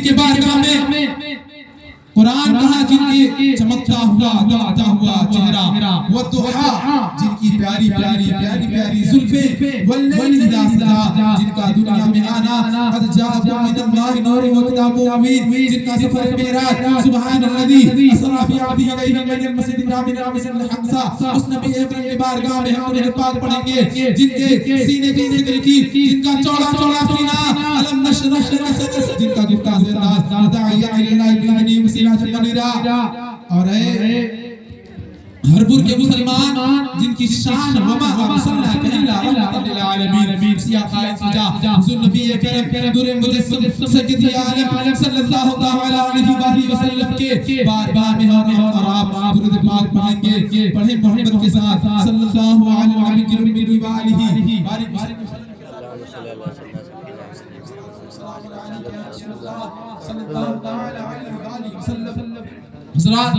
کے بارگاہ میں قرآن کہا جن کی چمکتا ہوا دمکتا ہوا چہرہ، والضحیٰ جن کی پیاری پیاری زلفیں، واللیل اذا سجا جن کا دنیا میں آنا، قد جاءکم من اللہ نور و کتاب مبین جن کا سفر معراج، سبحان الذی اسریٰ بعبدہ لیلا من المسجد الحرام الى المسجد الاقصی، اس نبی اکرم کی بارگاہ میں ہم انہیں پاک پڑھیں گے جن کے سینے کی ذکر کی، جن کا چوڑا سینہ، علم نشرح لک صدرک جن کا گفتار انداز، داعیہ الی اللہ بإذنہ وسیلۃ منیرہ، اور اے ہربر کے مسلمان جن کی شان وما ارسلناک الا رحمۃ للعالمین، سیاق سجا حضور نبی کریم نور مجسم سید عالم صلی اللہ علیہ وآلہ وسلم کے بارگاہ میں اور آپ درود پاک پڑھیں گے، پڑھیں محمد کے ساتھ صلی اللہ علیہ وآلہ وسلم۔ حضرات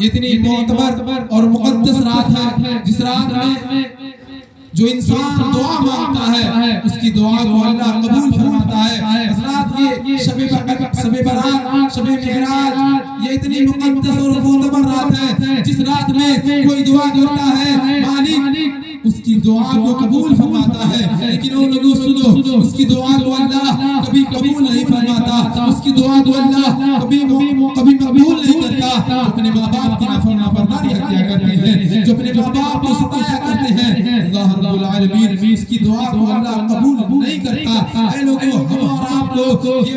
اتنی معتبر اور مقدس رات ہے جس رات میں جو انسان دعا مانگتا ہے اس کی دعا کو اللہ قبول فرماتا ہے۔ حضرات یہ شب برات، شب معراج، یہ اتنی مقدس اور معتبر رات ہے جس رات میں کوئی دعا کرتا ہے مالک اس کی دعا کو قبول فرماتا ہے، لیکن وہ لوگوں سنو اس کی دعا کو اللہ کبھی قبول نہیں فرماتا، اس کی دعا کو اللہ کبھی قبول نہیں کرتا۔ جو اپنے ماں باپ کی نافرمانی کیا کرتے ہیں، جو اپنے ماں باپ کو ستایا کرتے ہیں، اللہ رب العالمین اس کی دعا کو اللہ قبول نہیں کرتا۔ اے لوگوں ہم اور آپ کو یہ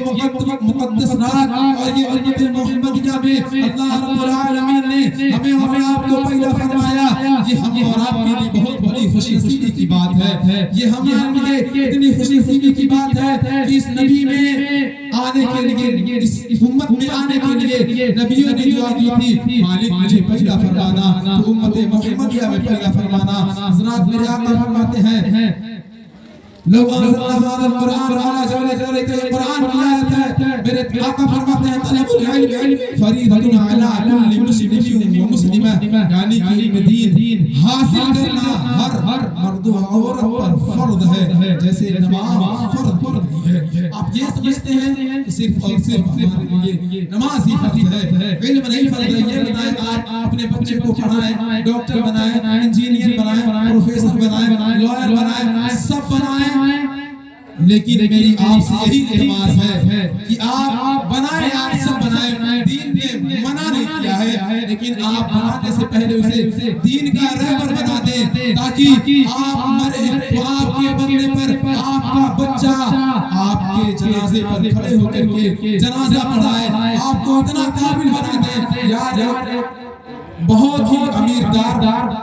مقدس رات اور یہ امت محمدیہ میں اللہ رب العالمین نے ہمیں اور آپ کو پہلا فرمایا، یہ ہم اور آپ کے لیے بہت بڑی خوشی خوشی کی بات ہے، یہ ہمارے لیے اتنی خوشی خوشی کی بات ہے کہ اس نبی میں آنے کے لیے، اس امت میں آنے کے لیے نبیوں نے دعا کی تھی مالک مجھے پہلا فرمانا، تو امت محمدیہ میں پہلا فرمانا۔ حضرات میرے آقا فرماتے ہیں لو انزلنا هذا القرآن على جبل کہ قرآن کی آیت ہے، میرے آقا فرماتے ہیں طلب العلم فریضۃ علی کل مسلم و مسلمہ، یعنی کہ علم دین حاصل کرنا ہر مرد و عورت پر فرض ہے، جیسے نماز فرض ہے۔ آپ یہ سمجھتے ہیں کہ صرف اور صرف ہمارے لیے نماز ہی فرض ہے، علم نہیں فرض ہے۔ یہ بتائیں آپ اپنے بچے کو پڑھائیں، ڈاکٹر بنائیں، انجینئر بنائیں، پروفیسر بنائیں، لائر بنائیں، سب بنائیں، لیکن میری آپ سے یہی التماس ہے کہ آپ بنائیں، آپ سب بنائیں، دین نے منع نہیں کیا ہے، لیکن آپ بنانے سے پہلے اسے دین کا رہبر بنا دیں، تاکہ آپ مرے تو آپ کے بننے پر آپ کا بچہ آپ کے جنازے پر کھڑے ہو کر کے جنازہ پڑھائے، آپ کو اتنا قابل بنا دیں۔ یار بہت ہی امیردار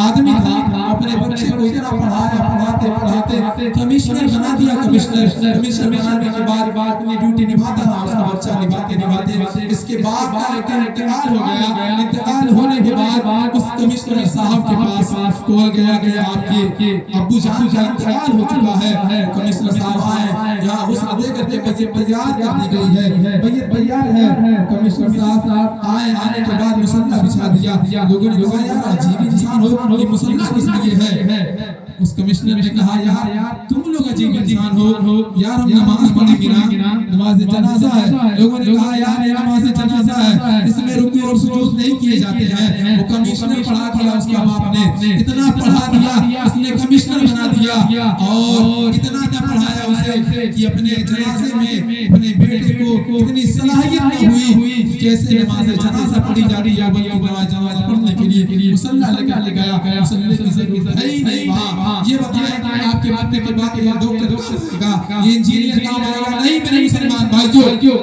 آدمی تھا، اپنے بچے کو اتنا پڑھاتے کمشنر بنا دیا۔ کمشنر بنانے کے بعد اپنی ڈیوٹی نبھاتا تھا، اس کا بچہ نبھاتے اس کے بعد کا انتقال ہو گیا۔ انتقال ہونے کے بعد اس کمشنر صاحب کے پاس کال گیا کہ آپ کے ابو جان کا انتقال ہو چکا ہے۔ کمشنر صاحب آئے، یہاں غسل دے کر کے میت تیار کر دی گئی ہے، میت تیار ہے۔ کمشنر صاحب آئے، آنے کے بعد مصلی بچھا دیا۔ لوگوں نے کہا یار عجیب انسان ہو، یہ مصلی کس لیے ہے؟ اس کمشنر نے کہا یار تم لوگ عجیب انسان ہو، یار ہم نماز پڑھیں گے نا، نماز جنازہ ہے۔ لوگوں نے کہا یار یہ نماز جنازہ ہے، اس میں رکوع اور سجود نہیں کیے جاتے ہیں۔ وہ کمشنر پڑھا دیا، اس کا باپ نے اتنا پڑھا دیا، اس نے کمشنر بنا دیا، اور اتنا نہ پڑھایا اسے کہ اپنے جنازے میں اپنے بیٹے کو اتنی صلاحیت نہ ہوئی کہ کیسے نماز جنازہ پڑھی جاتی ہے، بلکہ جنازہ پڑھنے کے لیے مصلی لے کے گیا، مصلی کی ضرورت ہے ہی نہیں وہاں۔ یہ بتائیں آپ کے بننے کے بعد یہ ڈاکٹر کام آئے گا، یہ انجینئر کام آئے گا؟ نہیں میرے مسلمان بھائیو،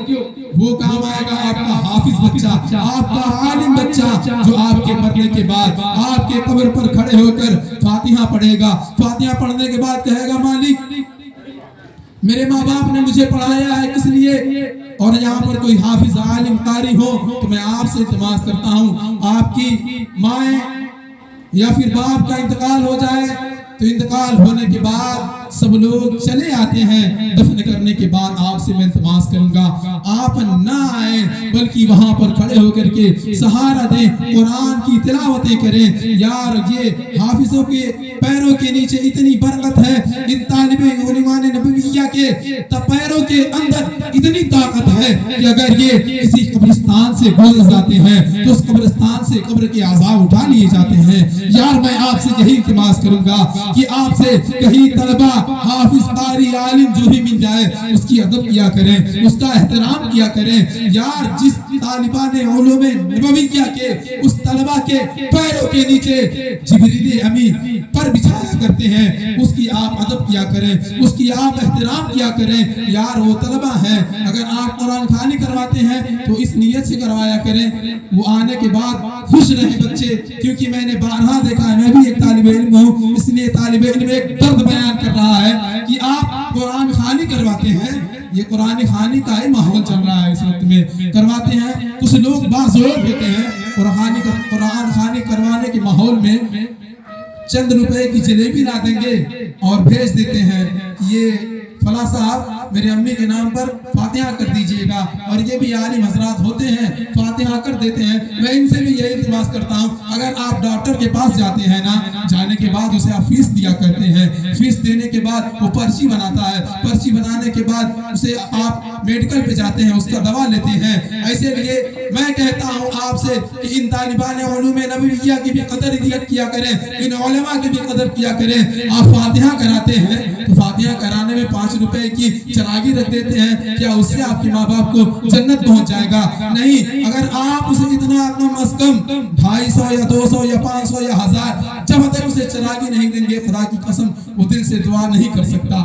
وہ کام آئے گا آپ کا حافظ بچہ، آپ کا عالم بچہ، جو آپ کے مرنے کے بعد آپ کے قبر پر کھڑے ہو کر فاتحہ پڑھے گا۔ فاتحہ پڑھنے کے بعد کہے گا مالک میرے ماں باپ نے مجھے پڑھایا ہے کس لیے؟ اور یہاں پر کوئی حافظ عالم قاری ہو تو میں آپ سے التماس کرتا ہوں، آپ کی مائیں یا پھر باپ کا انتقال ہو جائے تو انتقال ہونے کے بعد सब लोग चले आते हैं, दफन करने के बाद आपसे मैं इल्तिमास करूंगा आप ना आए, बल्कि वहां पर खड़े होकर के सहारा दें, कुरान की तिलावतें करें। यार ये हाफिजों के पैरों के नीचे इतनी बरकत है, इन तालिबे उलमाए नबविया के पैरों के अंदर इतनी ताकत है कि अगर ये किसी कब्रिस्तान से गुजर जाते हैं तो उस कब्रिस्तान से कब्र के आज़ाब उठा लिए जाते हैं। यार मैं आपसे यही इल्तिमास करूंगा कि आपसे कहीं तलबा हाफिज कारी आलिम जो ही मिल जाए उसकी अदब किया करें, उसका एहतराम किया करें। यार जिस तालिबान उलूम नबविया के उस तलबा के पैरों के नीचे जिब्रील अमी पर बिछाया करते हैं, उसकी आप अदब किया करें, उसकी आप एहतराम किया करें। यार वो तलबा है, अगर आप कुरान खानी करवाते हैं तो इस नीयत से करवाया करें, वो आने के बाद खुश रहे बच्चे, क्योंकि मैंने बारहा देखा है, मैं भी एक तालिब इल्म हूँ, इसलिए तालिब इल्म एक दर्द बयान कर रहा है कि आप कुरान खानी करवाते हैं, ये कुरान खानी का ही माहौल चल रहा है इस वक्त में, करवाते हैं, कुछ लोग बाज़ोर होते हैं कुरान खानी करवाने के माहौल में चंद रुपए की जलेबी ला देंगे और भेज देते हैं कि ये फला साहब मेरे अम्मी के नाम पर फातिहा कर दीजिएगा, और ये भी आलिम हजरात होते हैं फातिहा कर देते हैं। मैं इनसे भी यही इल्तिमास करता हूँ, अगर आप डॉक्टर के पास जाते हैं ना, जाने के बाद उसे आप फीस दिया करते हैं, फीस देने के बाद वो पर्ची बनाता है, पर्ची बनाने के बाद उसे आप मेडिकल पे जाते हैं, उसका दवा लेते हैं। ऐसे लिए मैं कहता हूँ आपसे कि इन तालिबान उलूम नबविया की भी कदर किया करें, इन उलमा की भी कदर किया करें। आप फातिहा कराते हैं तो फातिहा कराने में 5 रुपए की चरागी रख देते हैं, क्या उससे आपके माँ बाप को जन्नत पहुंच जाएगा? नहीं। अगर आप उसे इतना कम अज कम 250 या 200 या 500 या 1000 जब तक उसे चरागी नहीं देंगे, खुदा की कसम वो दिल से दुआ नहीं कर सकता।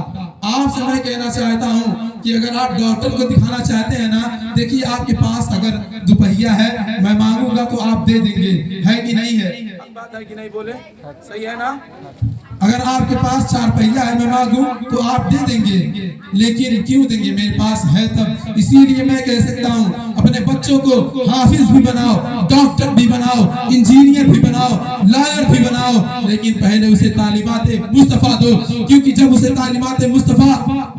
आपसे मैं कहना चाहता हूँ कि अगर आप डॉक्टर को दिखाना चाहते हैं ना, देखिए आपके पास अगर दुपहिया है, मैं मांगूंगा तो आप दे देंगे, है कि नहीं है? बात है कि नहीं बोले? सही है ना? अगर आपके पास 4 पहिया है, मैं मांगूं तो आप दे देंगे, लेकिन क्यों देंगे? मेरे पास है तब। इसीलिए मैं कह सकता हूँ अपने बच्चों को हाफिज भी बनाओ, डॉक्टर भी बनाओ, इंजीनियर भी बनाओ, लॉयर भी बनाओ, लेकिन पहले उसे तालीमात मुस्तफा दो, क्योंकि जब उसे तालीमात मुस्तफा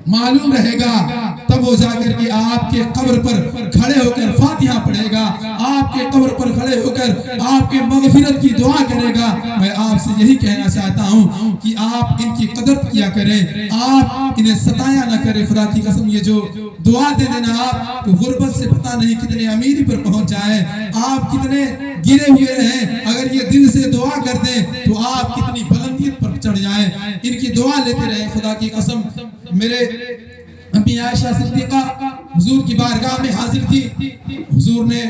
मालूम रहेगा तब वो जाकर के आपके कब्र पर खड़े होकर फातिहा पढ़ेगा, आपके कब्र पर खड़े होकर आपके मगफिरत की दुआ करेगा। मैं आपसे यही कहना चाहता हूँ कि आप इनकी कदर किया करें, आप इन्हें सताया ना करें। खुदा की कसम ये जो दुआ दे देना आप तो गुर्बत से पता नहीं कितने अमीरी पर पहुंच जाए, आप कितने गिरे हुए रहें, अगर ये दिल से दुआ कर दें तो आप कितनी बुलंदियत पर चढ़ जाएं। इनकी दुआ लेते रहे। खुदा की कसम मेरे अम्मी आयशा सिद्दीका हुजूर की बारगाह में हाजिर थी, हुजूर ने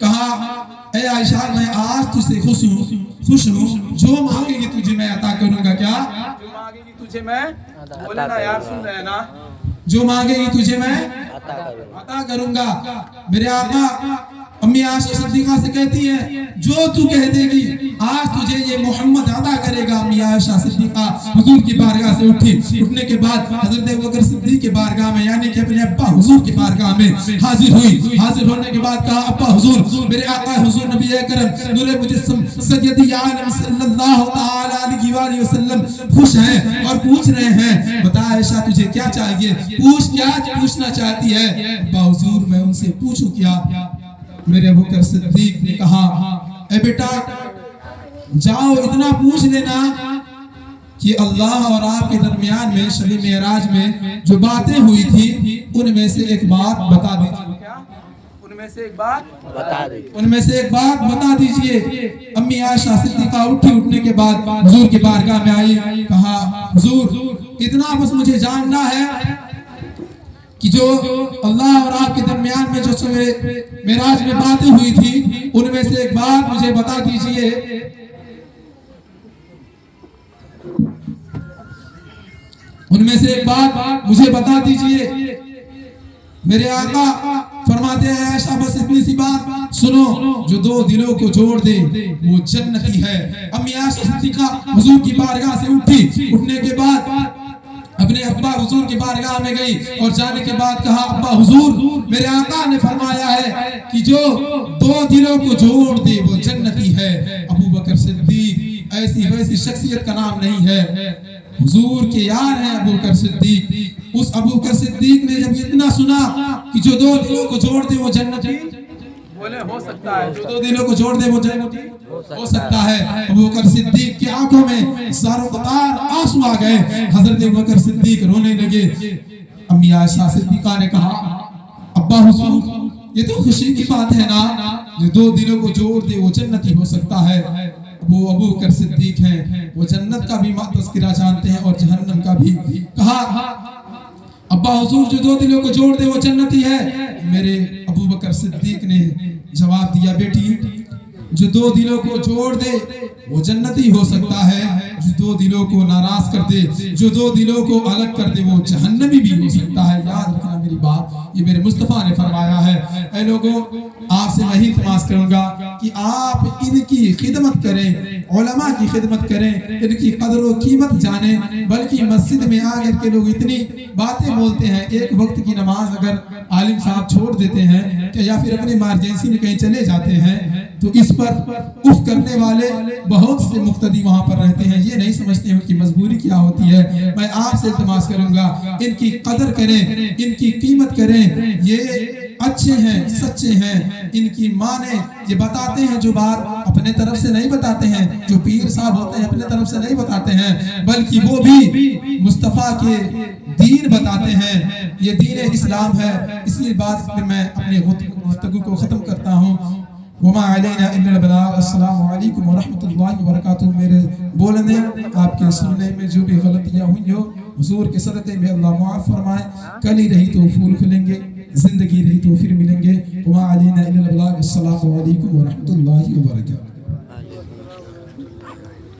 कहा ए आयशा मैं आज तुझसे खुश हूँ, जो मांगेगी तुझे मैं अता करूंगा। क्या जो मांगेगी तुझे मैं, बोले ना यार, सुन रहे ना, जो मांगेगी तुझे मैं अता करूंगा। मेरे आका अम्मी आयशा सिद्दीका से कहती है जो तू कह देगी आज तुझे ये मोहम्मद अता करेगा। अम्मी आयशा सिद्दीका हुजूर की बारगाह से उठी, उठने के बाद हजरत अबू बकर सिद्दीक की बारगाह में यानी कि अपने अब्बा हुजूर की बारगाह में हाजिर हुई। हाजिर होने के बाद कहा अब्बा हुजूर, मेरे आका हुजूर नबी अकरम नूरे मुजस्सम सय्यदी आलम सल्लल्लाहु तआला अलैहि वसल्लम खुश हैं और पूछ रहे हैं बता आयशा तुझे क्या चाहिए, पूछ क्या पूछना चाहती है। अब्बा हुजूर मैं उनसे पूछूं क्या? मेरे अबू बकर सिद्दीक ने कहा ए बेटा जाओ इतना पूछ लेना कि अल्लाह और आपके दरमियान में शब मेराज में जो बातें हुई थी उनमें से एक बात बता दीजिए। उनमें से एक बात बता दीजिए। अम्मी आयशा सिद्दीका उठी, उठने के बाद हुजूर की बारगाह में आई, कहा हुजूर इतना बस मुझे जानना है कि जो अल्लाह और आपके दरमियान में जो मेराज में बातें हुई थी उनमें से एक बात मुझे बता दीजिए। उनमें से एक बात मुझे बता दीजिए। मेरे आका फरमाते हैं आयशा बस इतनी सी बात सुनो, जो 2 दिलों को जोड़ दे वो जन्नती है। अम्मी आयशा सिद्दीका हुजूर की बारगाह से उठी, उठने के बाद अपने अब्बा हुजूर की बारगाह में गई और जाने के बाद कहा अब्बा हुजूर मेरे आका ने फरमाया है कि जो 2 दिलों को जोड़ दे वो जन्नती है। अबू बकर सिद्दीक ऐसी वैसी शख्सियत का नाम नहीं है, हुजूर के यार हैं अबू बकर सिद्दीक। उस अबू बकर सिद्दीक ने जब इतना सुना कि जो दो दिलों को जोड़ दे वो जन्नती, बोले हो सकता है, जो दो दिलों को जोड़ दे वो जन्नती हो सकता है। अबू बकर सिद्दीक की आंखों में सारों कतार आंसू आ गए। हजरत अबू बकर सिद्दीक रोने लगे। अम्मी आयशा सिद्दीका ने कहा, अब्बा हुजूर ये तो खुशी की बात है ना, जो दो दिलों को जोड़ दे वो जन्नती हो सकता है। वो अबू बकर सिद्दीक हैं, वो जन्नत का भी तज़किरा जानते हैं और जहन्नम का भी। कहा, अब्बा हुजूर जो दो दिलों को जोड़ दे वो जन्नती है। मेरे अबू बकर सिद्दीक ने जवाब दिया, बेटी जो दो दिलों को जोड़ दे वो जन्नती हो सकता है, जो दो दिलों को नाराज कर दे, जो दो दिलों को अलग कर दे वो जहन्नमी भी हो सकता है। याद रखना मेरी बात, ये मेरे मुस्तफ़ा ने फरमाया है। ऐ लोगों, आपसे मैं ही इल्तिमास करूंगा कि आप इनकी खिदमत करें, उलमा की खिदमत करें, इनकी कदर व कीमत जानें। बल्कि मस्जिद में आकर के लोग इतनी बातें बोलते हैं, एक वक्त की नमाज अगर आलिम साहब छोड़ देते हैं या फिर अपनी इमरजेंसी में कहीं चले जाते हैं तो इस पर उफ करने वाले बहुत से मुक्तदी वहां पर रहते हैं। ये नहीं समझते हैं उनकी मजबूरी क्या होती है। मैं आपसे इल्तिमास करूंगा, इनकी कदर करें, इनकी कीमत करें। ये अच्छे हैं, सच्चे हैं, इनकी माने। ये बताते हैं जो बात अपने तरफ से नहीं बताते हैं, जो पीर साहब होते हैं अपने तरफ से नहीं बताते हैं, बल्कि वो भी मुस्तफ़ा के दीन बताते हैं। ये दीन इस्लाम है। इसी बात पे मैं अपनी गुफ्तगू को ख़त्म करता हूँ। वमा अलैना इल्लल बलाग। अस्सलामु अलैकुम व रहमतुल्लाहि व बरकातुहू। मेरे बोलने, आपके सुनने में जो भी गलतियाँ हुई हो, हुजूर के सदक़े में अल्लाह माफ़ फरमाए। कल ही रही तो फूल खुलेंगे, जिंदगी रही तो फिर मिलेंगे। वमा अलैना इल्लल बलाग। अस्सलामु अलैकुम व रहमतुल्लाहि व बरकातुहू।